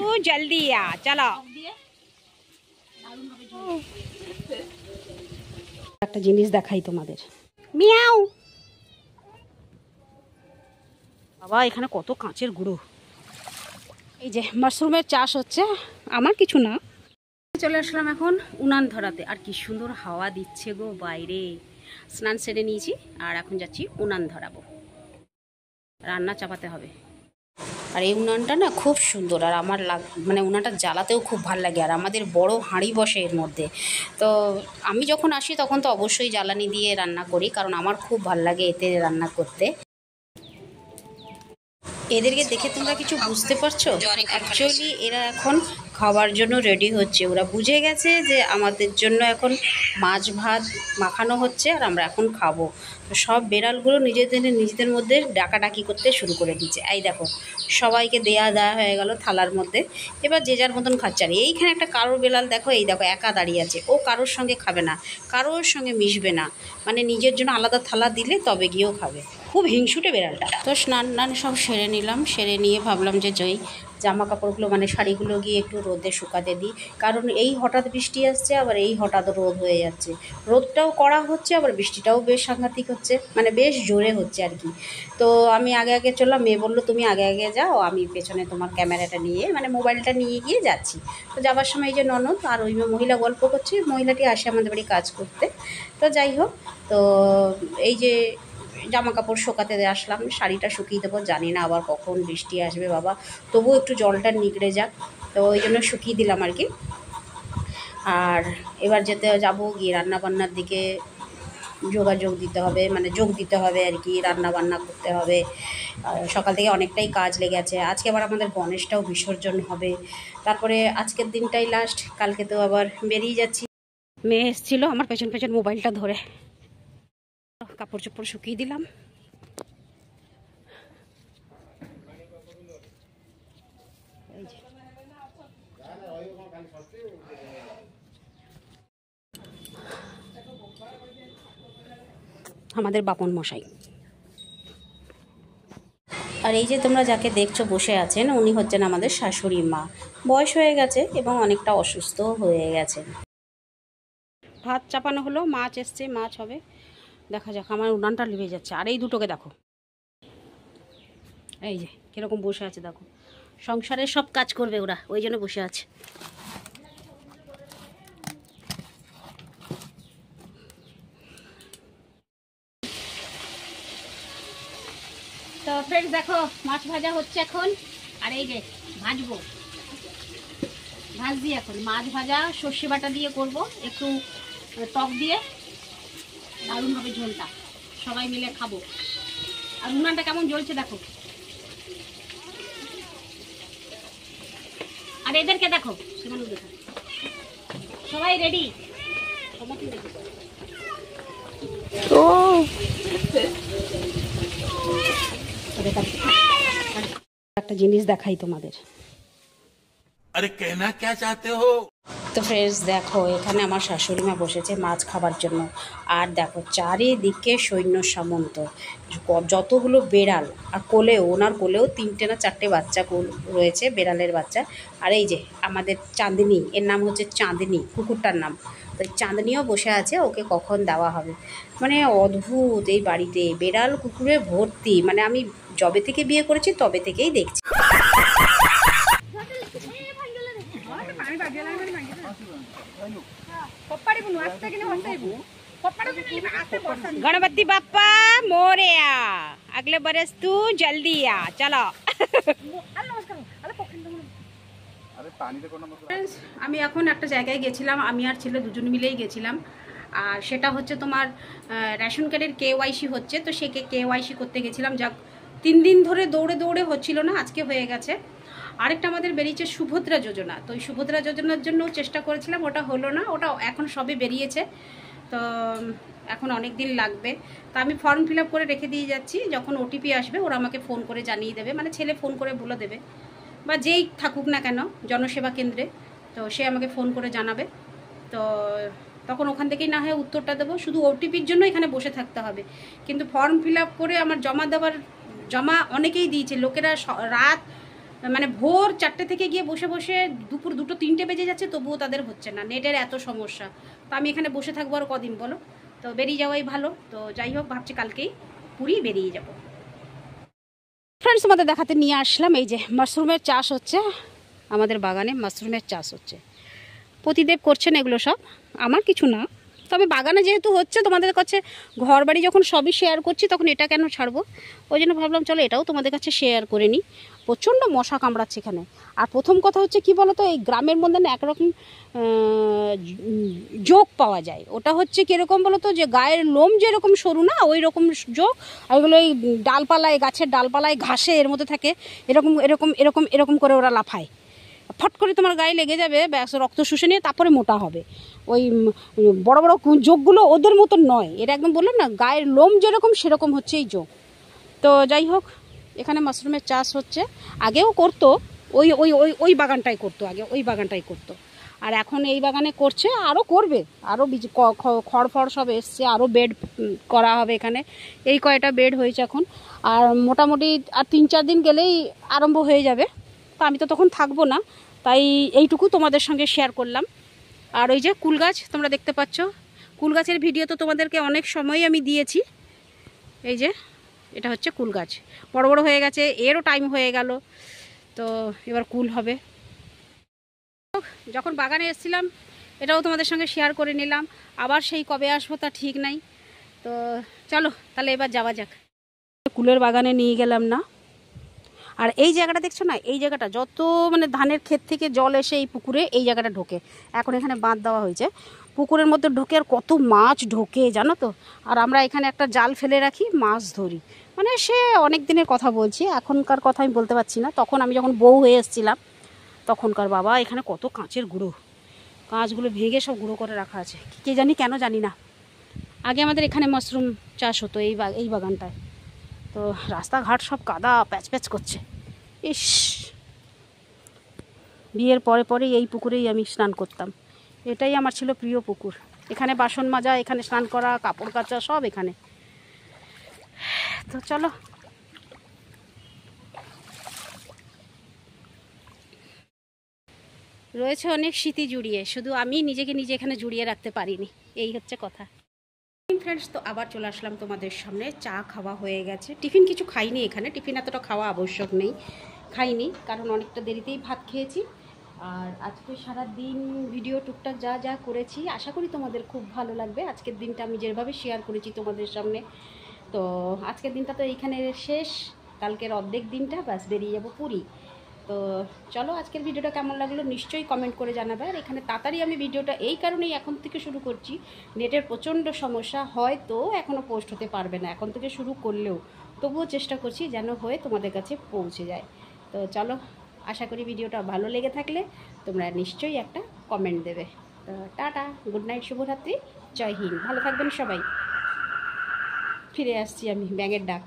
ও জলদি আ চলো। একটা জিনিস দেখাই তোমাদের, মিয়াও। বাবা এখানে কত কাঁচের গুঁড়ো। এই যে মাশরুমের চাষ হচ্ছে, আমার কিছু না। চলে আসলাম এখন উনান ধরাতে, আর কি সুন্দর হাওয়া দিচ্ছে গো বাইরে। স্নান সেরে নিয়েছি আর এখন যাচ্ছি উনান ধরাবো, রান্না চাপাতে হবে। আর এই উনানটা না খুব সুন্দর, আর আমার মানে উনানটা জ্বালাতেও খুব ভালো লাগে। আর আমাদের বড় হাঁড়ি বসে এর মধ্যে, তো আমি যখন আসি তখন তো অবশ্যই জ্বালানি দিয়ে রান্না করি, কারণ আমার খুব ভালো লাগে এতে রান্না করতে। এদেরকে দেখে তোমরা কিছু বুঝতে পারছো? অ্যাকচুয়ালি এরা এখন খাওয়ার জন্য রেডি হচ্ছে। ওরা বুঝে গেছে যে আমাদের জন্য এখন মাছ ভাত মাখানো হচ্ছে আর আমরা এখন খাবো। তো সব বেড়ালগুলো নিজেদের মধ্যে ডাকাডাকি করতে শুরু করে দিচ্ছে। এই দেখো সবাইকে দেয়া হয়ে গেল থালার মধ্যে, এবার যে যার মতন খাচ্ছে। আর এইখানে একটা কারোর বেড়াল দেখো, এই দেখো একা দাঁড়িয়ে আছে, ও কারোর সঙ্গে খাবে না, কারোর সঙ্গে মিশবে না, মানে নিজের জন্য আলাদা থালা দিলে তবে গিয়েও খাবে। খুব হিংসুটে বেড়ালটা। তো স্নান সব সেরে নিলাম, সেরে নিয়ে ভাবলাম যে জয়ী জামা কাপড়গুলো মানে শাড়িগুলো গিয়ে একটু রোদে শুকাতে দিই, কারণ এই হঠাৎ বৃষ্টি আসছে, আবার এই হঠাৎ রোদ হয়ে যাচ্ছে। রোদটাও কড়া হচ্ছে, আবার বৃষ্টিটাও বেশ সাংঘাতিক হচ্ছে, মানে বেশ জোরে হচ্ছে আর কি। তো আমি আগে চললাম, মেয়ে বললো তুমি আগে যাও, আমি পেছনে তোমার ক্যামেরাটা নিয়ে মানে মোবাইলটা নিয়ে গিয়ে যাচ্ছি। তো যাবার সময় এই যে ননদ আর ওই মহিলা গল্প করছে, মহিলাটি আসে আমাদের বাড়ি কাজ করতে। তো যাই হোক, তো এই যে জামা কাপড় শুকাতে আসলাম, শাড়িটা শুকিয়ে দেবো, জানি না আবার কখন বৃষ্টি আসবে বাবা, তবুও একটু জলটা নিগড়ে যাক, তো ওই জন্য শুকিয়ে দিলাম আর কি। আর এবার যাবো গিয়ে রান্নাবান্নার দিকে যোগ দিতে হবে আর কি, রান্নাবান্না করতে হবে। সকাল থেকে অনেকটাই কাজ লেগে আছে। আজকে আবার আমাদের গণেশটাও বিসর্জন হবে, তারপরে আজকের দিনটাই লাস্ট, কালকে তো আবার বেরিয়ে যাচ্ছি। মেয়ে এসেছিলো আমার পেছন মোবাইলটা ধরে, কাপড় চোপড় শুকিয়ে দিলাম। আমাদের বাপন মশাই। আর এই যে তোমরা যাকে দেখছো বসে আছেন, উনি হচ্ছেন আমাদের শাশুড়ি মা। বয়স হয়ে গেছে এবং অনেকটা অসুস্থও হয়ে গেছে। ভাত চাপানো হলো, মাছ এসছে, মাছ হবে, দেখা যাক। আমার উনানটা লিভে যাচ্ছে। আর এই দুটোকে দেখো, এই যে কিরকম বসে আছে দেখো, সংসারের সব কাজ করবে ওরা, ওই জন্য বসে আছে। তো ফ্রেন্ডস দেখো মাছ ভাজা হচ্ছে এখন, আর এই যে ভাজছি এখন মাছ ভাজা, সর্ষে বাটা দিয়ে করব, একটু টক দিয়ে, দারুণ হবে ঝোলটা, সবাই মিলে খাবো। আর উনানটা কেমন জ্বলছে দেখো। আর এদেরকে দেখো, সবাই রেডি। একটা জিনিস দেখাই তোমাদের। আরে কেনা কে চাতে হো? তো ফ্রেন্ডস দেখো, এখানে আমার শাশুড়ি মা বসেছে মাছ খাবার জন্য। আর দেখো চারিদিকে সৈন্য সামন্ত, যতগুলো বেড়াল, আর ওনার কোলেও 3টে না 4টে বাচ্চা রয়েছে, বেড়ালের বাচ্চা। আর এই যে আমাদের চাঁদনি, এর নাম হচ্ছে চাঁদনি, কুকুরটার নাম। তো চাঁদনিও বসে আছে, ওকে কখন দেওয়া হবে। মানে অদ্ভুত, এই বাড়িতে বেড়াল কুকুরে ভর্তি, মানে আমি যবে থেকে বিয়ে করেছি তবে থেকেই দেখছি। गणपति बाप्पा मोरया, अगले बरस तू जल्दी आ, चलो। আমি এখন একটা জায়গায় গেছিলাম, আমি আর ছেলে দুজন মিলেই গেছিলাম। আর সেটা হচ্ছে তোমার রেশন কার্ডের KYC হচ্ছে, তো সে KYC করতে গেছিলাম। যাক 3 দিন ধরে দৌড়ে হচ্ছিল না, আজকে হয়ে গেছে। আরেকটা আমাদের বেরিয়েছে সুভদ্রা যোজনা, তো ওই সুভদ্রা যোজনার জন্য চেষ্টা করেছিলাম, ওটা হলো না, ওটা এখন সবে বেরিয়েছে। তো এখন অনেক দিন লাগবে। তো আমি ফর্ম ফিল আপ করে রেখে দিয়ে যাচ্ছি, যখন OTP আসবে ওরা আমাকে ফোন করে জানিয়ে দেবে, মানে ছেলে ফোন করে বলে দেবে, বা যেই থাকুক না কেন জনসেবা কেন্দ্রে, তো সে আমাকে ফোন করে জানাবে। তো তখন ওখান থেকেই না হয় উত্তরটা দেবো। শুধু OTPর জন্য এখানে বসে থাকতে হবে, কিন্তু ফর্ম ফিল আপ করে আমার জমা অনেকেই দিয়েছে, লোকেরা রাত মানে ভোর 4টে থেকে গিয়ে বসে বসে দুপুর 2টো 3টে বেজে যাচ্ছে, তবুও তাদের হচ্ছে না, নেটের এত সমস্যা। তো আমি এখানে বসে থাকবো আর কদিন বলো? তো বেরিয়ে যাওয়াই ভালো। তো যাই হোক, ভাবছি কালকেই পুরী বেরিয়ে যাব। ফ্রেন্ডস, তোমাদের দেখাতে নিয়ে আসলাম, এই যে মাশরুমের চাষ হচ্ছে আমাদের বাগানে। মাশরুমের চাষ হচ্ছে, প্রতিদেব করছেন এগুলো সব, আমার কিছু না। তবে বাগানে যেহেতু হচ্ছে, তোমাদের কাছে ঘর বাড়ি যখন সবই শেয়ার করছি, তখন এটা কেন ছাড়বো? ওই জন্য ভাবলাম চলো এটাও তোমাদের কাছে শেয়ার করে নিই। প্রচণ্ড মশা কামড়াচ্ছে এখানে। আর প্রথম কথা হচ্ছে কি বলো তো, এই গ্রামের মধ্যে না একরকম যোগ পাওয়া যায়। ওটা হচ্ছে কীরকম বলো তো, যে গায়ের লোম যেরকম সরু না, ওই রকম যোগ। আর এগুলো এই ডালপালায়, গাছের ডালপালায়, ঘাসে এর মধ্যে থাকে, এরকম এরকম এরকম এরকম করে ওরা লাফায়। ফট করে তোমার গায়ে লেগে যাবে, ব্যাস রক্ত শুষে নিয়ে তারপরে মোটা হবে। ওই বড় বড় যোগগুলো ওদের মতো নয়, এটা একদম বললাম না, গায়ের লোম যেরকম সেরকম হচ্ছে এই যোগ। তো যাই হোক, এখানে মাশরুমের চাষ হচ্ছে। আগেও করতো, ওই ওই ওই ওই বাগানটাই করতো, আগে ওই বাগানটাই করতো। আর এখন এই বাগানে করছে, আরও করবে, আরও খড় ফড় সব এসছে, আরও বেড করা হবে এখানে। এই কয়টা বেড হয়েছে এখন, আর মোটামুটি আর 3-4 দিন গেলেই আরম্ভ হয়ে যাবে। তো আমি তো তখন থাকবো না, তাই এইটুকু তোমাদের সঙ্গে শেয়ার করলাম। আর ওই যে কুল গাছ তোমরা দেখতে পাচ্ছ, কুল গাছের ভিডিও তো তোমাদেরকে অনেক সময় আমি দিয়েছি। এই যে এটা হচ্ছে কুল গাছ, বড় বড় হয়ে গেছে, এরও টাইম হয়ে গেল, তো এবার কুল হবে। যখন বাগানে এসেছিলাম এটাও তোমাদের সঙ্গে শেয়ার করে নিলাম, আবার সেই কবে আসবো তা ঠিক নাই। তো চলো তাহলে এবার যাওয়া যাক। কুলের বাগানে নিয়ে গেলাম না। আর এই জায়গাটা দেখছো না, এই জায়গাটা যত মানে ধানের ক্ষেত থেকে জল এসে এই পুকুরে এই জায়গাটা ঢোকে। এখন এখানে বাঁধ দেওয়া হয়েছে, পুকুরের মধ্যে ঢোকে, আর কত মাছ ঢোকে জানো তো। আর আমরা এখানে একটা জাল ফেলে রাখি, মাছ ধরি। মানে সে অনেক দিনের কথা বলছি, এখনকার কথা আমি বলতে পারছি না। তখন আমি যখন বউ হয়ে এসেছিলাম তখনকার, বাবা এখানে কত কাঁচের গুঁড়ো, কাঁচগুলো ভেঙে সব গুঁড়ো করে রাখা আছে, কে জানি কেন জানি না। আগে আমাদের এখানে মাশরুম চাষ হতো এই বাগানটায়। তো রাস্তাঘাট সব কাদা প্যাচ প্যাচ করছে। ইস, বিয়ের পরে পরে এই পুকুরেই আমি স্নান করতাম, এটাই আমার ছিল প্রিয় পুকুর। এখানে বাসন মাজা, এখানে স্নান করা, কাপড় কাচা সব এখানে। তো চলো, রয়েছে অনেক স্মৃতি জুড়িয়ে, শুধু আমি নিজেকে নিজে এখানে জুড়িয়ে রাখতে পারিনি, এই হচ্ছে কথা। ফ্রেন্ডস, তো আবার চলে আসলাম তোমাদের সামনে। চা খাওয়া হয়ে গেছে, টিফিন কিছু খাইনি এখানে, টিফিন এতটা খাওয়া আবশ্যক নেই, খাইনি, কারণ অনেকটা দেরিতেই ভাত খেয়েছি। আর আজকে সারা দিন ভিডিও টুকটাক যা যা করেছি, আশা করি তোমাদের খুব ভালো লাগবে। আজকের দিনটা আমি যেভাবে শেয়ার করেছি তোমাদের সামনে, তো আজকের দিনটা তো এইখানে শেষ, কালকের অর্ধেক দিনটা ব্যাস বেরিয়ে যাবো পুরী। তো চলো, আজকের ভিডিওটা কেমন লাগলো নিশ্চয়ই কমেন্ট করে জানাবে। আর এখানে তাড়াতাড়ি আমি ভিডিওটা এই কারণেই এখন থেকে শুরু করছি, নেটের প্রচণ্ড সমস্যা, হয়তো এখনও পোস্ট হতে পারবে না এখন থেকে শুরু করলেও, তবুও চেষ্টা করছি যেন হয়ে তোমাদের কাছে পৌঁছে যায়। তো চলো, আশা করি ভিডিওটা ভালো লেগে থাকলে তোমরা নিশ্চয়ই একটা কমেন্ট দেবে। তো টাটা, গুড নাইট, শুভরাত্রি, জয় হিন্দ, ভালো থাকবেন সবাই। ফিরে আসছি আমি, ব্যাঙের ডাক।